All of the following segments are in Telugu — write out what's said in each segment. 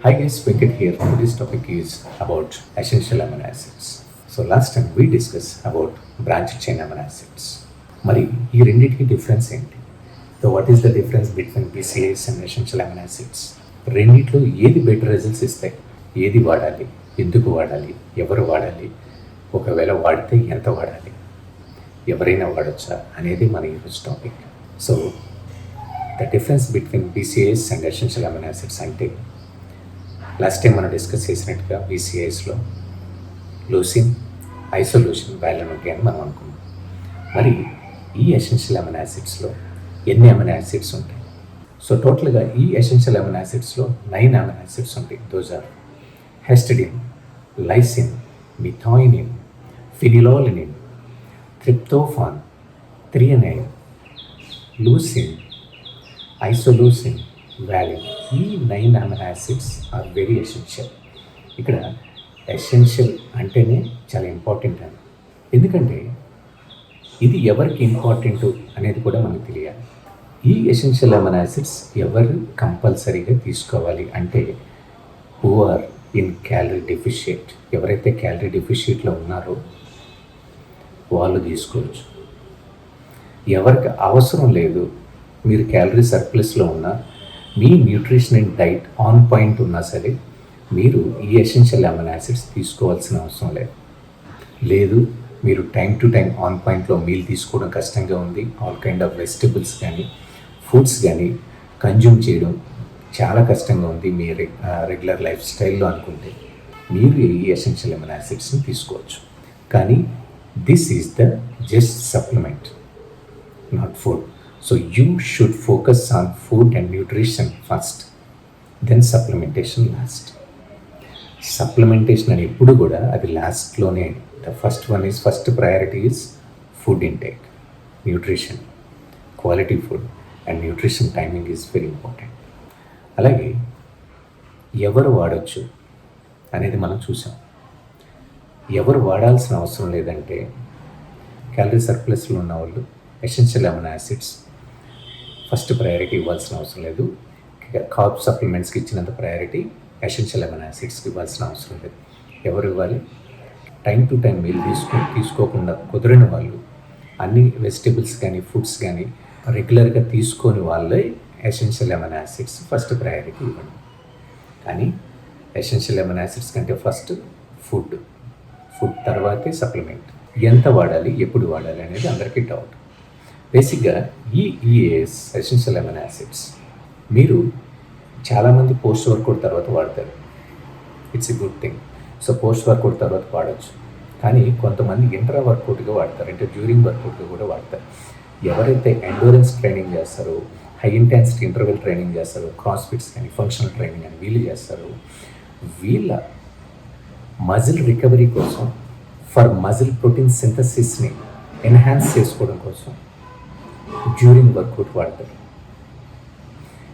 Hi guys, Venkat here. Today's topic is about essential amino acids. So last time we discussed about branched chain amino acids. మరి ఈ రెండింటికి డిఫరెన్స్ ఏంటి? So what is the difference between BCAAs and essential amino acids? రెండిట్లో ఏది బెటర్ రిజల్ట్స్ ఇస్తాయి? ఏది వాడాలి? ఎందుకు వాడాలి? ఎవరు వాడాలి? ఒకవేళ వాడితే ఎంత వాడాలి? ఎవరైనా వాడచ్చా అనేది మన ఈరోజు topic. So the difference between BCAAs and essential amino acids అంటే లాస్ట్ టైం మనం డిస్కస్ చేసినట్టుగా BCAAsలో లూసిన్, ఐసోలూసిన్, వాలిన్ ఉంటాయని మనం అనుకున్నాం. మరి ఈ ఎసెన్షియల్ అమినో యాసిడ్స్లో ఎన్ని అమినో యాసిడ్స్ ఉంటాయి? సో టోటల్గా ఈ ఎసెన్షియల్ అమినో యాసిడ్స్లో 9 అమినో యాసిడ్స్ ఉంటాయి. Those are histidine, lysine, methionine, phenylalanine, tryptophan, threonine, leucine, isoleucine, valine. ఈ 9 amino acids are very essential. ఇక్కడ ఎసెన్షియల్ అంటేనే చాలా ఇంపార్టెంట్ అని, ఎందుకంటే ఇది ఎవరికి ఇంపార్టెంట్ అనేది కూడా మనకు తెలియాలి. ఈ ఎసెన్షియల్ అమినో యాసిడ్స్ ఎవరు కంపల్సరీగా తీసుకోవాలి అంటే who are in calorie deficient. ఎవరైతే క్యాలరీ డెఫిషియట్లో ఉన్నారో వాళ్ళు తీసుకోవచ్చు. ఎవరికి అవసరం లేదు, మీరు క్యాలరీ సర్ప్లస్లో ఉన్నా, మీ nutrition and diet on point ఉన్నా సరే మీరు ఈ ఎసెన్షియల్ అమినో యాసిడ్స్ తీసుకోవాల్సిన అవసరం లేదు. మీరు టైం టు టైం ఆన్ పాయింట్లో మీల్ తీసుకోవడం కష్టంగా ఉంది, ఆల్ కైండ్ ఆఫ్ వెజిటబుల్స్ కానీ ఫుడ్స్ కానీ కన్జ్యూమ్ చేయడం చాలా కష్టంగా ఉంది మీ రెగ్యులర్ లైఫ్ స్టైల్లో అనుకుంటే మీరు ఈ ఎసెన్షియల్ అమినో యాసిడ్స్ని తీసుకోవచ్చు. కానీ this is the just supplement, not food. So you should focus on food and nutrition first, then supplementation last. Supplementation అని ఎప్పుడు కూడా అది లాస్ట్లోనే. The first priority is food intake, nutrition, quality food and nutrition timing is very important. అలాగే ఎవరు వాడచ్చు అనేది మనం చూసాం. ఎవరు వాడాల్సిన అవసరం లేదంటే క్యాలరీ సర్ప్లస్లో ఉన్న వాళ్ళు essential amino acids first priority ఇవ్వాల్సిన అవసరం లేదు. కార్బ్ సప్లిమెంట్స్కి ఇచ్చినంత ప్రయారిటీ ఎసెన్షియల్ అమినో యాసిడ్స్కి ఇవ్వాల్సిన అవసరం లేదు. ఎవరు ఇవ్వాలి? టైం టు టైం మీల్ తీసుకోకుండా కుదిరిన వాళ్ళు, అన్ని వెజిటబుల్స్ కానీ ఫుడ్స్ కానీ రెగ్యులర్గా తీసుకొని వాళ్ళే essential amino acids first priority ఇవ్వండి. కానీ ఎసెన్షియల్ అమినో యాసిడ్స్ కంటే ఫస్ట్ ఫుడ్ తర్వాతే సప్లిమెంట్. ఎంత వాడాలి, ఎప్పుడు వాడాలి అనేది అందరికీ డౌట్. బేసిక్గా ఈ EAAs ఎసెన్షియల్ అమినో యాసిడ్స్ మీరు చాలామంది పోస్ట్ వర్కౌట్ తర్వాత వాడతారు. It's a good thing. So post workout తర్వాత వాడచ్చు. కానీ కొంతమంది ఇంట్రా వర్కౌట్గా వాడతారు, అంటే డ్యూరింగ్ వర్కౌట్గా కూడా వాడతారు. ఎవరైతే ఎండూరెన్స్ ట్రైనింగ్ చేస్తారో, హై ఇంటెన్సిటీ ఇంటర్వెల్ ట్రైనింగ్ చేస్తారో, క్రాస్ఫిట్స్ కానీ ఫంక్షనల్ ట్రైనింగ్ అని వీళ్ళు చేస్తారు, వీళ్ళ మజిల్ రికవరీ కోసం, ఫర్ మజిల్ ప్రోటీన్ సింథసిస్ని ఎన్హాన్స్ చేసుకోవడం కోసం డ్యూరింగ్ వర్కౌట్ వాడతారు.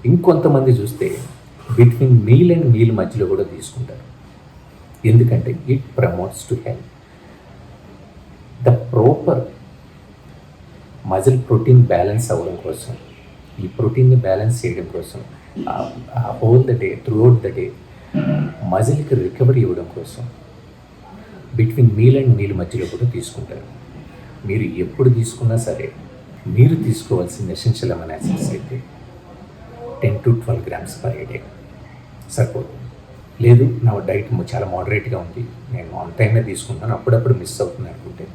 ఇంకొంతమంది చూస్తే బిట్వీన్ మీల్ అండ్ మీల్ మధ్యలో కూడా తీసుకుంటారు. ఎందుకంటే it promotes to health. The proper muscle protein balance అవ్వడం కోసం, ఈ ప్రోటీన్ని బ్యాలెన్స్ చేయడం కోసం, whole the day, throughout the day మజిల్కి రికవరీ ఇవ్వడం కోసం బిట్వీన్ మీల్ అండ్ మీల్ మధ్యలో కూడా తీసుకుంటారు. మీరు ఎప్పుడు తీసుకున్నా సరే మీరు తీసుకోవాల్సిన ఎసెన్షియల్ అమినో యాసిడ్స్ అయితే 10 to 12 grams per day సరిపోతుంది. లేదు నా డైట్ చాలా మోడరేట్గా ఉంది, నేను ఆన్ టైమే తీసుకుంటాను, అప్పుడప్పుడు మిస్ అవుతుంది అనుకుంటే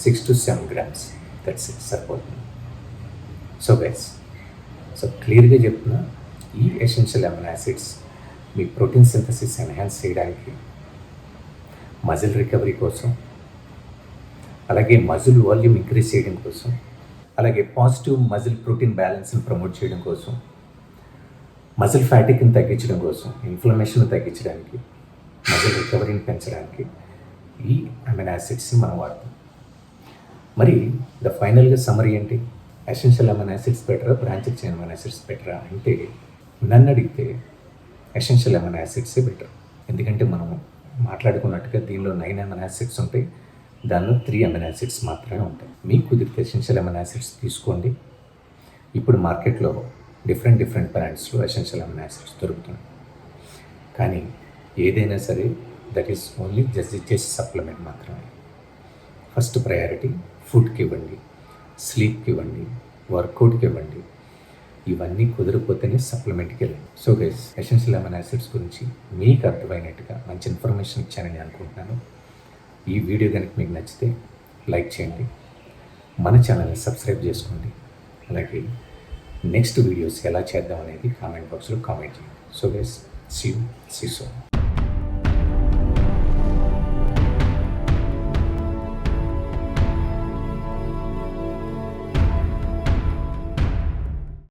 6 to 7 grams, దట్స్ ఇట్, సరిపోతుంది. సో క్లియర్గా చెప్తున్నా, ఈ ఎసెన్షియల్ అమినో యాసిడ్స్ మీ ప్రోటీన్ సింథసిస్ ఎన్హాన్స్ చేయడానికి, మజిల్ రికవరీ కోసం, అలాగే మజిల్ వాల్యూమ్ ఇంక్రీజ్ చేయడం కోసం, అలాగే పాజిటివ్ మజిల్ ప్రోటీన్ బ్యాలెన్స్ని ప్రమోట్ చేయడం కోసం, మజిల్ ఫ్యాటిక్ని తగ్గించడం కోసం, ఇన్ఫ్లమేషన్ తగ్గించడానికి, మజిల్ రికవరీని పెంచడానికి ఈ అమినో యాసిడ్స్ని మనం వాడతాం. మరి ఫైనల్గా సమ్మరీ ఏంటి? ఎసెన్షియల్ అమినో యాసిడ్స్ బెటరా, బ్రాంచెడ్ చైన్ అమినో యాసిడ్స్ బెటరా అంటే నన్ను అడిగితే ఎసెన్షియల్ అమినో యాసిడ్సే బెటర్. ఎందుకంటే మనం మాట్లాడుకున్నట్టుగా దీనిలో 9 అమినో యాసిడ్స్ ఉంటాయి, దానిలో 3 అమినో యాసిడ్స్ మాత్రమే ఉంటాయి. మీకు కుదిరితే ఎసెన్షియల్ అమినో యాసిడ్స్ తీసుకోండి. ఇప్పుడు మార్కెట్లో డిఫరెంట్ బ్రాండ్స్లో ఎసెన్షియల్ అమినో యాసిడ్స్ దొరుకుతున్నాయి. కానీ ఏదైనా సరే that is only just supplement మాత్రమే. ఫస్ట్ ప్రయారిటీ ఫుడ్కి ఇవ్వండి, స్లీప్కి ఇవ్వండి, వర్కౌట్కి ఇవ్వండి. ఇవన్నీ కుదిరిపోతేనే సప్లిమెంట్కి వెళ్ళండి. So guys, essential amino acids గురించి మీకు అర్థమైనట్టుగా మంచి ఇన్ఫర్మేషన్ ఇచ్చానని అనుకుంటున్నాను. ఈ వీడియో కనుక మీకు నచ్చితే లైక్ చేయండి, మన ఛానల్ని సబ్స్క్రైబ్ చేసుకోండి. అలాగే నెక్స్ట్ వీడియోస్ ఎలా చేద్దాం అనేది కామెంట్ బాక్స్లో కామెంట్ చేయండి. So guys, see you soon.